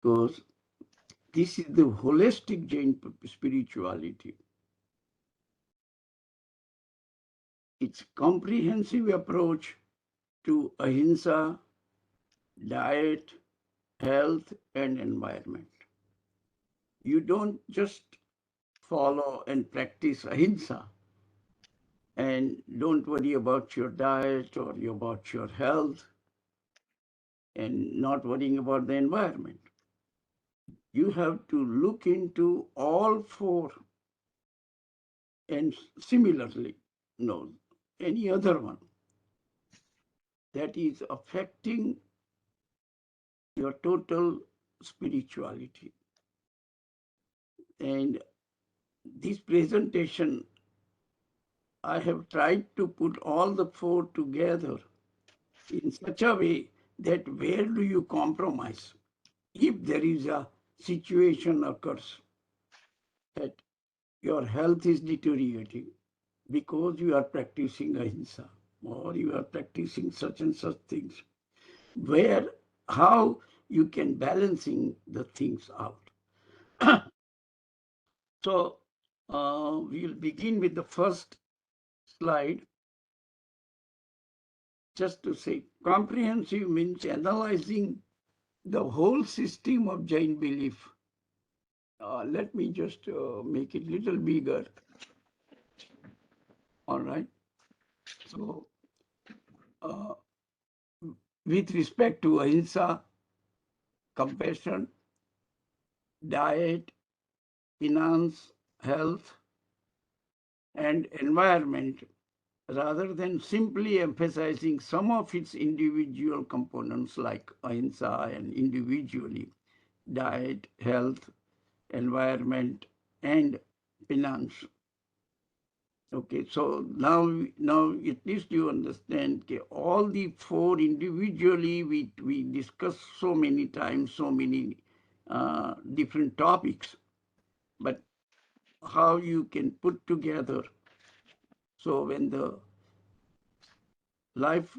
because this is the holistic Jain spirituality. It's comprehensive approach to ahimsa, diet, health, and environment. You don't just follow and practice ahimsa and don't worry about your diet or about your health and not worrying about the environment. You have to look into all four and similarly, no, any other one that is affecting your total spirituality. And this presentation, I have tried to put all the four together in such a way that where do you compromise? If there is a situation occurs that your health is deteriorating because you are practicing ahimsa or you are practicing such and such things, where, how you can balancing the things out. So we'll begin with the first slide. Just to say, comprehensive means analyzing the whole system of Jain belief. Let me just make it a little bigger. All right. So, with respect to ahimsa, compassion, diet, finance, health, and environment, rather than simply emphasizing some of its individual components like ahimsa and individually, diet, health, environment, and finance. Okay, so now at least you understand all the four individually we discuss so many times, so many different topics, but how you can put together. So when the life,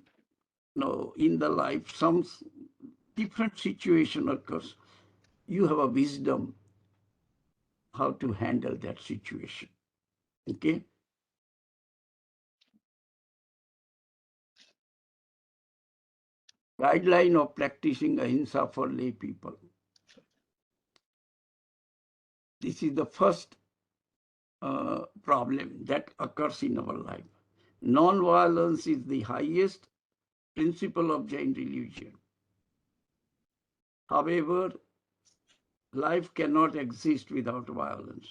in the life, some different situation occurs, you have a wisdom how to handle that situation. Okay. Guideline of practicing ahimsa for lay people. This is the first problem that occurs in our life. Non-violence is the highest principle of Jain religion. However, life cannot exist without violence.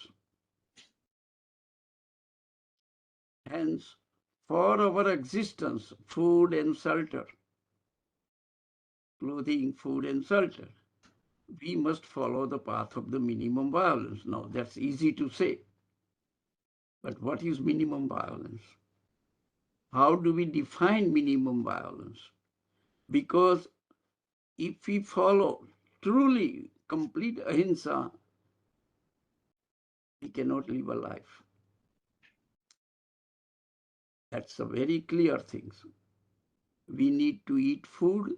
Hence, for our existence, food and shelter, clothing, food and shelter, we must follow the path of the minimum violence. Now, that's easy to say. But what is minimum violence? How do we define minimum violence? Because if we follow truly complete ahimsa, we cannot live a life. That's a very clear thing. We need to eat food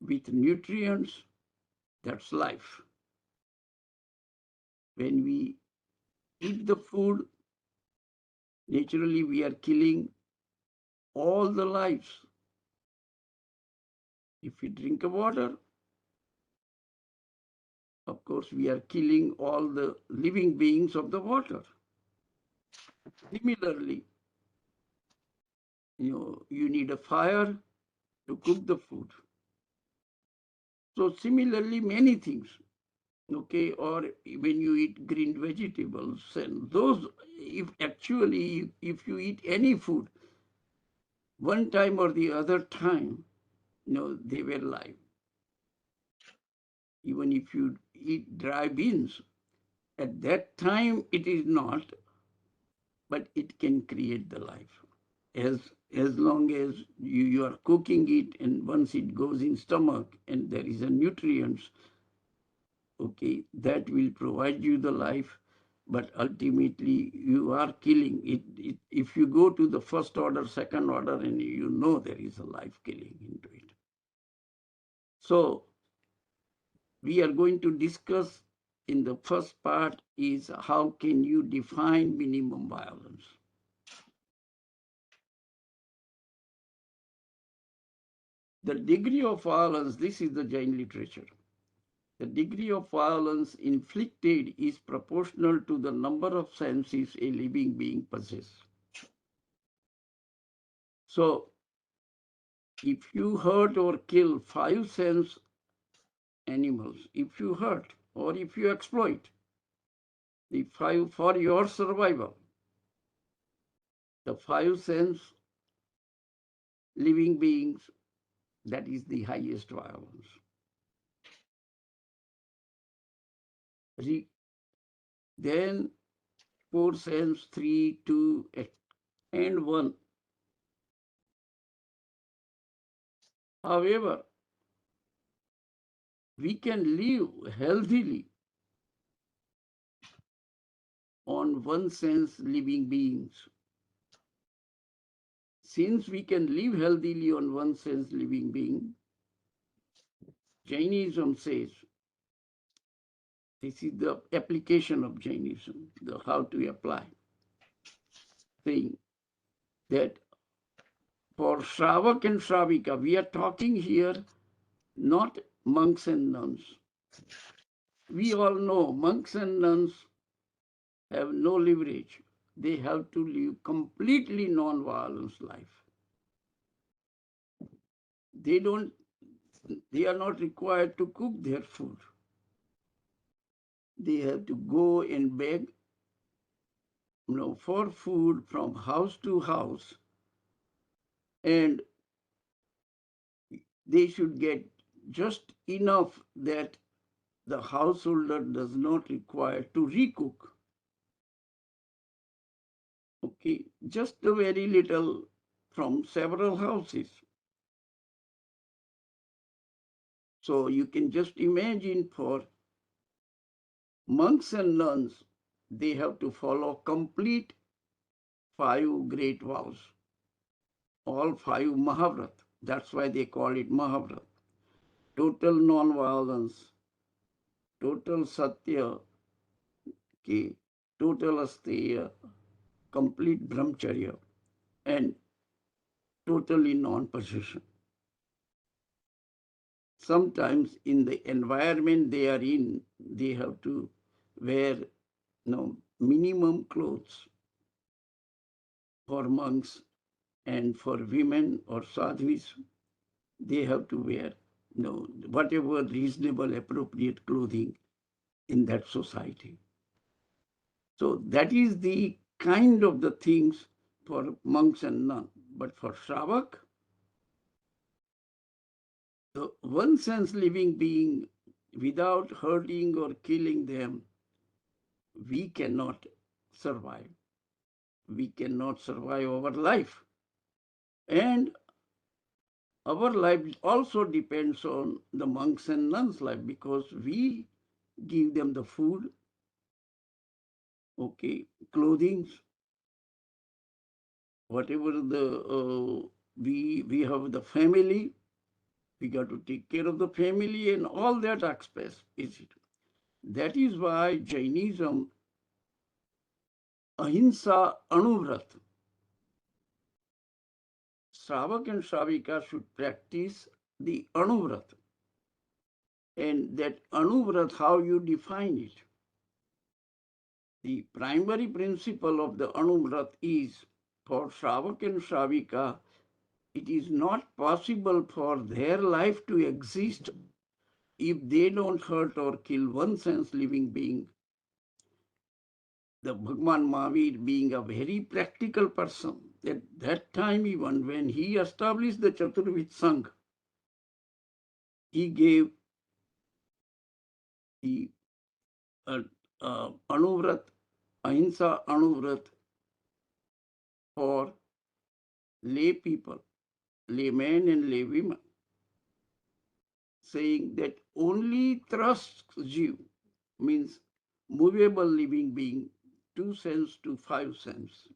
with nutrients. That's life. When we eat the food, naturally we are killing all the lives. If we drink water, of course, we are killing all the living beings of the water. Similarly, you need a fire to cook the food. So similarly, many things, okay, or when you eat green vegetables, and those, if you eat any food, one time or the other time, they were live. Even if you eat dry beans, at that time it is not, but it can create the life. As long as you are cooking it, and once it goes in stomach and there is a nutrients, okay, that will provide you the life, but ultimately you are killing it. If you go to the first order, second order, and there is a life killing into it. So we are going to discuss in the first part is how can you define minimum violence. The degree of violence, this is the Jain literature. The degree of violence inflicted is proportional to the number of senses a living being possesses. So, if you hurt or kill 5 sense animals, if you hurt or if you exploit the 5 for your survival, the 5 sense living beings, that is the highest violence. Then 4 sense, 3, 2, and 1. However, we can live healthily on 1 sense living beings. Since we can live healthily on 1 sense living being, Jainism says, this is the application of Jainism, how to apply, saying that for Shravak and Shravika, we are talking here not monks and nuns. We all know monks and nuns have no leverage. They have to live completely non-violence life. They are not required to cook their food. They have to go and beg, for food from house to house, and they should get just enough that the householder does not require to recook. Okay, just a very little from several houses. So you can just imagine for monks and nuns, they have to follow complete 5 great vows, all 5 Mahavrat. That's why they call it Mahavrat. Total non-violence, total Satya, okay, total Asteya, complete Brahmacharya, and totally non-possession. Sometimes in the environment they are in, they have to wear minimum clothes for monks, and for women or sadhvis, they have to wear whatever reasonable, appropriate clothing in that society. So that is the kind of the things for monks and nuns. But for Shravak, the 1 sense living being, without hurting or killing them, we cannot survive. We cannot survive our life. And our life also depends on the monks and nuns' life, because we give them the food, okay, clothing, whatever we have the family, we got to take care of the family and all that aspects, is it? That is why Jainism, Ahimsa Anuvrat, Shravak and Shravika should practice the Anuvrat. And that Anuvrat, how you define it? The primary principle of the Anuvrat is, for Shravak and Shravika, it is not possible for their life to exist if they don't hurt or kill 1 sense living being. The Bhagwan Mahavir, being a very practical person, at that time even when he established the Chaturvid Sangh, he gave the Anuvrat, Ahimsa Anuvrat for lay people, laymen and laywomen, saying that only trust jiv, means movable living being, 2 cents to 5 cents,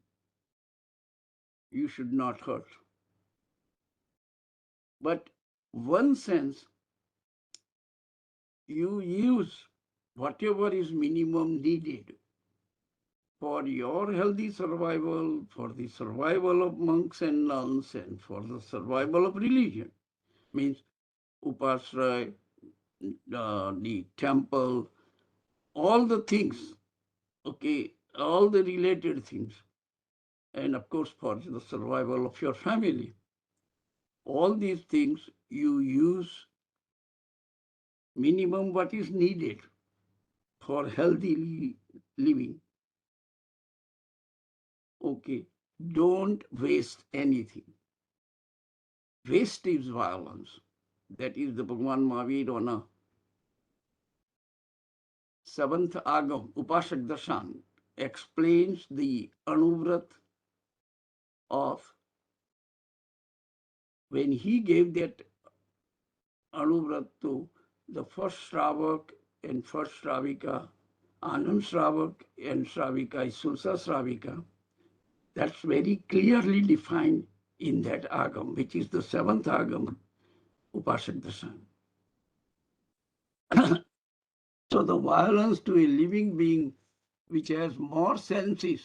you should not hurt. But 1 cent, you use whatever is minimum needed for your healthy survival, for the survival of monks and nuns, and for the survival of religion. Means upashraya, the temple, all the things, okay, all the related things, and of course for the survival of your family. All these things you use minimum what is needed for healthy living. Okay, don't waste anything. Waste is violence. That is the Bhagwan Mahavir on a seventh Agam, Upashak Darshan, explains the Anuvrat of when he gave that Anuvrat to the first Shravak and first Shravika, Anand Shravak and Shravika, Sulsa Shravika. That's very clearly defined in that Agam, which is the seventh Agam, Upashak Darshan. So the violence to a living being which has more senses,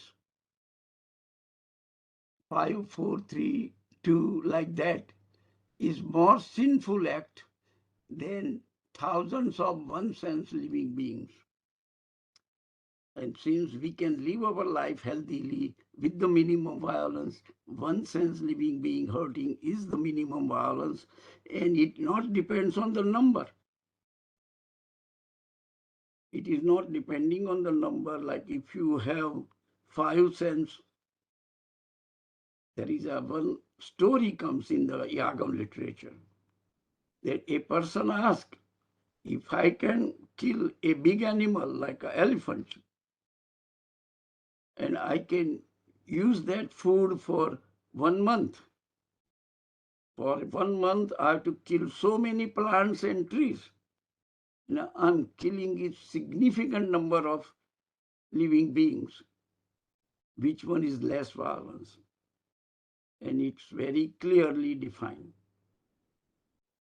5, 4, 3, 2, like that, is more sinful act than thousands of one sense living beings. And since we can live our life healthily with the minimum violence, one sense living being hurting is the minimum violence, and it not depends on the number. It is not depending on the number, like if you have 5 cents, there is a one story comes in the Yagam literature that a person asks, if I can kill a big animal like an elephant, and I can use that food for 1 month, for 1 month I have to kill so many plants and trees. Now I'm killing a significant number of living beings. Which one is less violence? And it's very clearly defined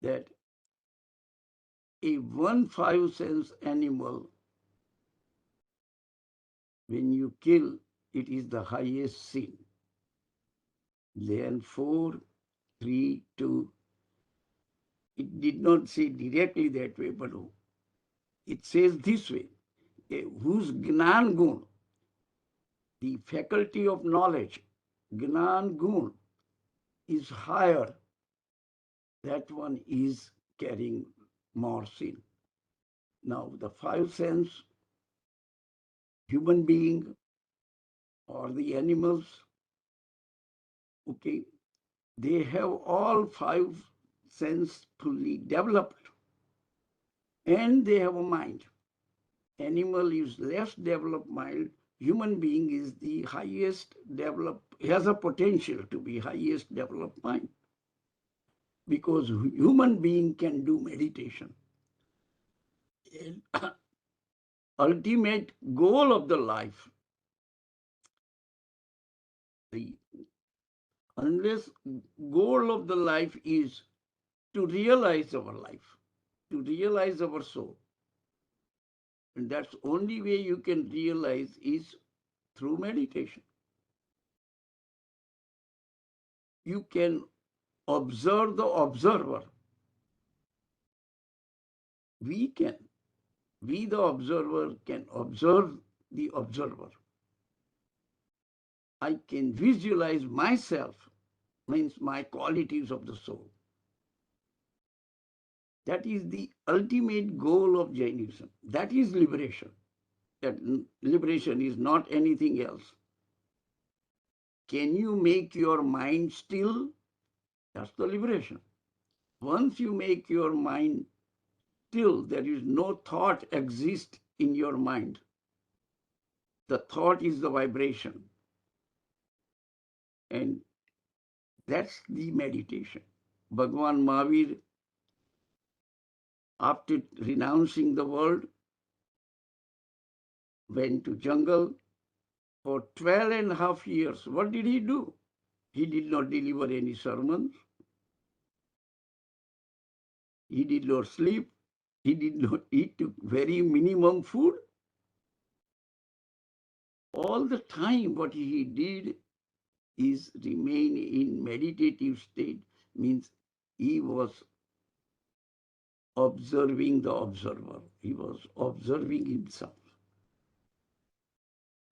that a 1/5 cents animal, when you kill, it is the highest sin. Then 4, 3, 2, it did not say directly that way, but it says this way, whose Gnan Gun, the faculty of knowledge, Gnan Gun, is higher, that one is carrying more sin. Now, the 5 sense, human being or the animals, okay, they have all 5 sense fully developed, and they have a mind. Animal is less developed mind. Human being is the highest developed, has a potential to be highest developed mind. Because human being can do meditation. And ultimate goal of the life, the unless goal of the life is to realize our life, to realize our soul. And that's only way you can realize is through meditation. You can observe the observer. We, the observer, can observe the observer. I can visualize myself, means my qualities of the soul. That is the ultimate goal of Jainism. That is liberation. That liberation is not anything else. Can you make your mind still? That's the liberation. Once you make your mind still, there is no thought exist in your mind. The thought is the vibration. And that's the meditation. Bhagwan Mahavir, after renouncing the world, went to jungle for 12.5 years. What did he do? He did not deliver any sermons. He did not sleep. He did not eat very minimum food. All the time what he did is remain in meditative state, means he was observing the observer. He was observing himself.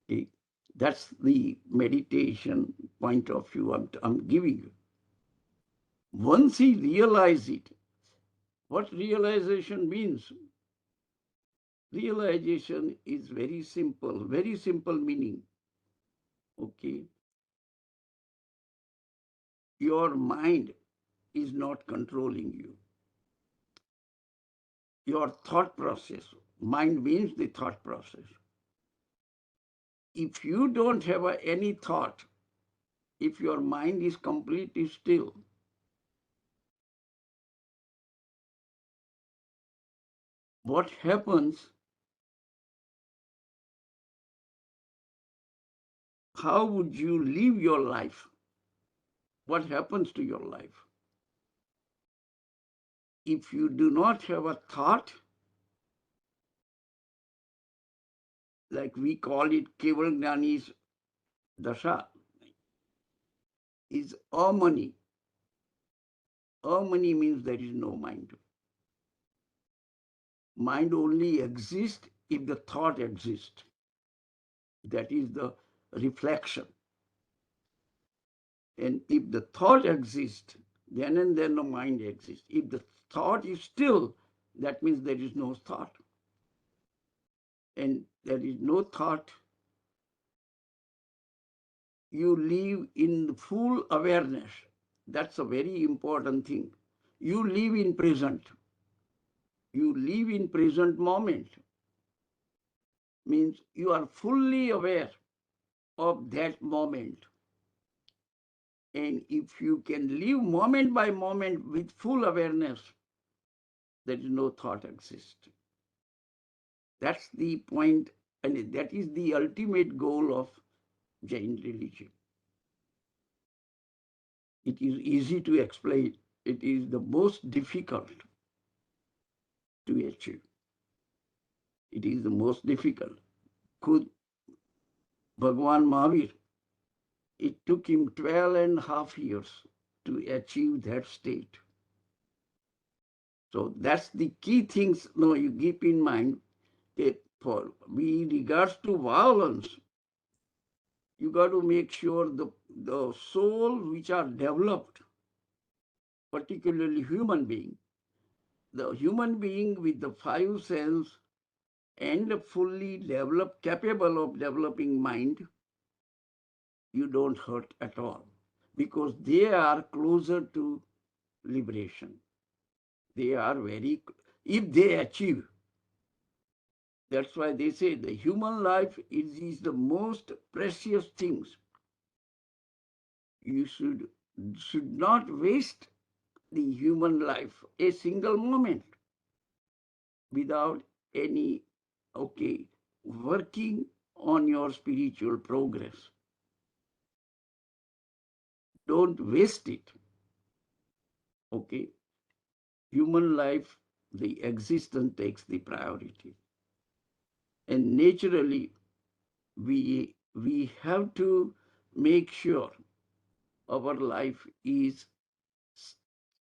Okay? That's the meditation point of view I'm giving you. Once he realized it, what realization means? Realization is very simple meaning. Okay? Your mind is not controlling you. Your thought process, mind means the thought process. If you don't have any thought, if your mind is completely still, what happens? How would you live your life? What happens to your life? If you do not have a thought, like we call it Keval Jnani's dasha, is amani. Amani means there is no mind. Mind only exists if the thought exists. That is the reflection. And if the thought exists, then and then the mind exists. If the thought is still, that means there is no thought. And there is no thought, you live in full awareness. That's a very important thing. You live in present. You live in present moment. Means you are fully aware of that moment. And if you can live moment by moment with full awareness, there is no thought exists. That's the point, and that is the ultimate goal of Jain religion. It is easy to explain. It is the most difficult to achieve. It is the most difficult. Could Bhagwan Mahavir, it took him 12.5 years to achieve that state. So that's the key things you keep in mind. For with regards to violence, you got to make sure the soul which are developed, particularly human being, the human being with the 5 senses and a fully developed, capable of developing mind, you don't hurt at all, because they are closer to liberation. They are very, if they achieve, that's why they say the human life is the most precious things. You should not waste the human life a single moment without any, working on your spiritual progress. Don't waste it. Okay? Human life, the existence takes the priority. And naturally, we have to make sure our life is,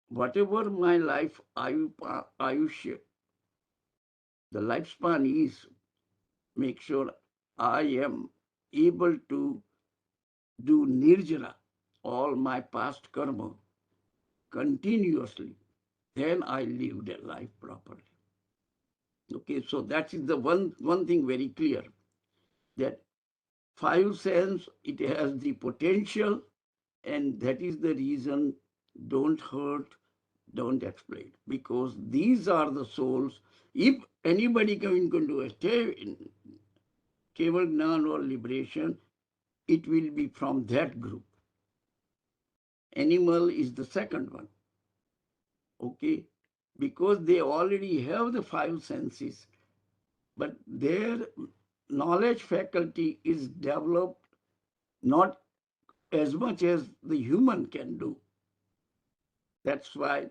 whatever my life ayushya, the lifespan is, make sure I am able to do nirjana, all my past karma, continuously. Then I lived a life properly. Okay, so that is the one thing very clear, that 5 senses, it has the potential, and that is the reason don't hurt, don't exploit, because these are the souls. If anybody can do a Keval Jnana or liberation, it will be from that group. Animal is the second one. Okay? Because they already have the 5 senses, but their knowledge faculty is developed not as much as the human can do. That's why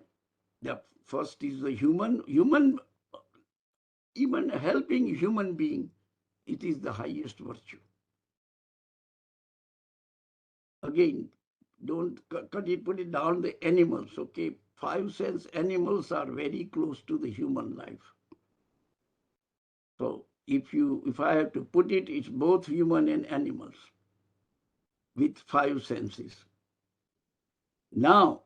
the first is the human even helping human being, it is the highest virtue. Again, don't cut it, put it down the animals, okay? 5 sense animals are very close to the human life. So if I have to put it, it's both human and animals with 5 senses. Now,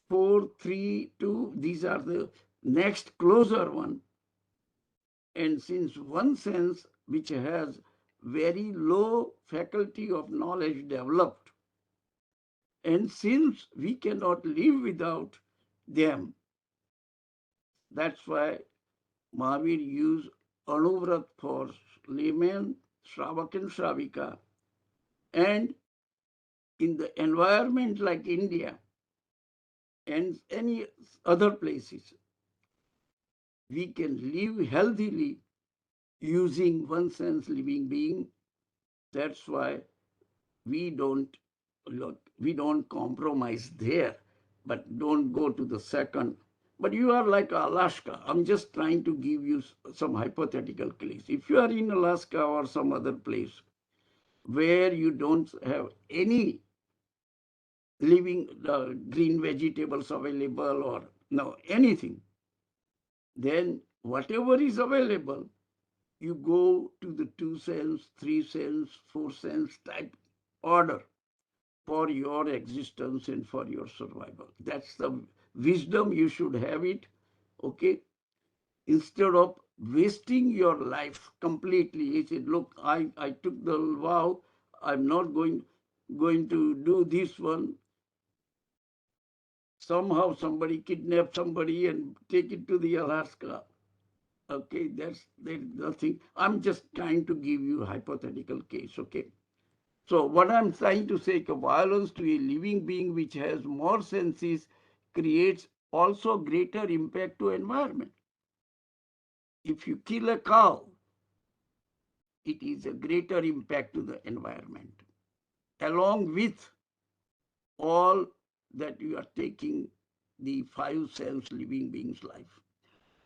4, 3, 2, these are the next closer one. And since one sense which has very low faculty of knowledge developed, and since we cannot live without them, that's why Mahavir used Anuvrat for layman, Shravak and Shravika. And in the environment like India and any other places, we can live healthily using one sense living being. That's why we don't compromise there, but don't go to the second. But you are like Alaska. I'm just trying to give you some hypothetical case. If you are in Alaska or some other place where you don't have any living green vegetables available or no anything, then whatever is available, you go to the 2 cents, 3 cents, 4 cents type order for your existence and for your survival. That's the wisdom. You should have it, okay? Instead of wasting your life completely. He said, look, I took the vow, I'm not going to do this one. Somehow somebody kidnapped somebody and take it to the Alaska. Okay, there's nothing. I'm just trying to give you a hypothetical case, okay? So what I'm trying to say, violence to a living being which has more senses creates also greater impact to environment. If you kill a cow, it is a greater impact to the environment. Along with all that you are taking the 5 sense living being's life.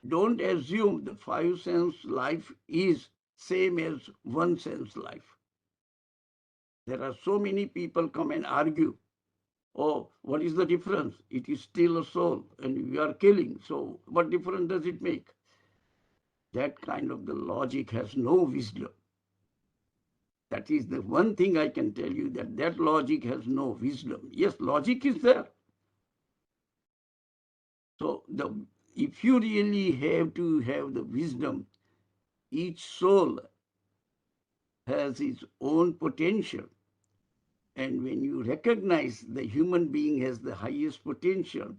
Don't assume the 5 sense life is same as 1 sense life. There are so many people come and argue. Oh, what is the difference? It is still a soul and we are killing. So what difference does it make? That kind of the logic has no wisdom. That is the one thing I can tell you, that logic has no wisdom. Yes, logic is there. So if you really have to have the wisdom, each soul has its own potential. And when you recognize the human being has the highest potential,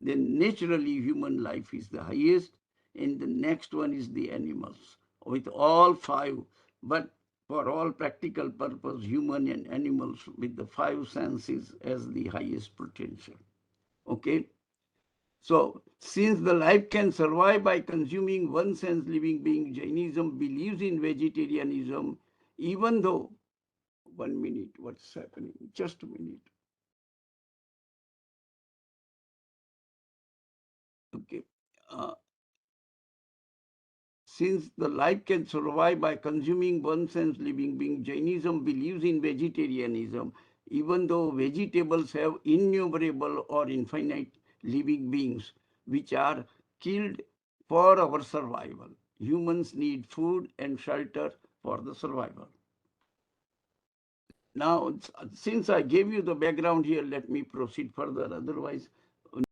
then naturally human life is the highest, and the next one is the animals, with all 5. But for all practical purpose, human and animals with the 5 senses as the highest potential. Okay? So, since the life can survive by consuming one sense living being, Jainism believes in vegetarianism, even though, 1 minute, what's happening? Just a minute. Okay. Since the life can survive by consuming one sense living being, Jainism believes in vegetarianism, even though vegetables have innumerable or infinite living beings which are killed for our survival. Humans need food and shelter for the survival. Now, since I gave you the background here, let me proceed further. Otherwise,